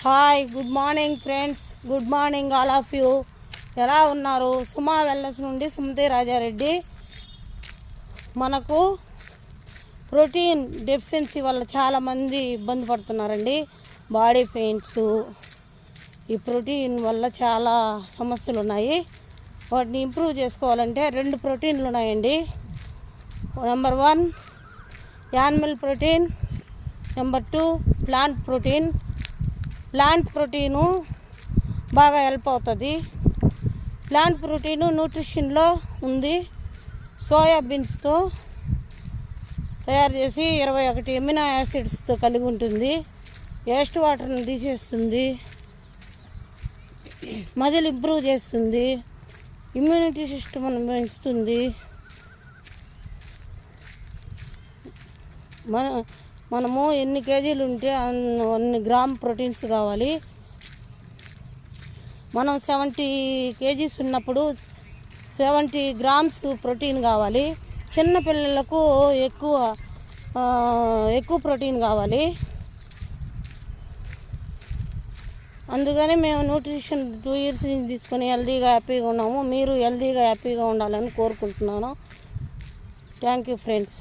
Hi, good morning friends. Good morning all of you. ఎలా ఉన్నారు? సుమా wellness నుండి సుమతి రాజారెడ్డి. మనకు ప్రోటీన్ డెఫిషియన్సీ వల్ల చాలామంది ఇబ్బంది పడుతున్నారండి. బాడీ పెయిన్స్, ఈ ప్రోటీన్ వల్ల చాలా సమస్యలు ఉన్నాయి. వాటిని ఇంప్రూవ్ చేసుకోవాలంటే 2 ప్రోటీన్లు ఉన్నాయండి. Number 1 animal protein, number 2 plant protein. Plant protein బాగా హెల్ప్ అవుతుంది. ప్లాంట్ ప్రోటీను న్యూట్రిషన్లో ఉంది. సోయాబీన్స్తో తయారు చేసి 21 ఎమినో యాసిడ్స్తో కలిగి ఉంటుంది. వేస్ట్ వాటర్ని తీసేస్తుంది, మజిల్ ఇంప్రూవ్ చేస్తుంది, ఇమ్యూనిటీ సిస్టమ్ పెంచుతుంది. మనము ఎన్ని కేజీలు ఉంటే అన్ని గ్రామ్ ప్రోటీన్స్ కావాలి. మనం 70 కేజీస్ ఉన్నప్పుడు 70 గ్రామ్స్ ప్రోటీన్ కావాలి. చిన్నపిల్లలకు ఎక్కువ ప్రోటీన్ కావాలి. అందుకని మేము న్యూట్రిషన్ 2 ఇయర్స్ నుంచి తీసుకొని హెల్తీగా హ్యాపీగా ఉన్నాము. మీరు హెల్తీగా హ్యాపీగా ఉండాలని కోరుకుంటున్నాను. Thank you friends.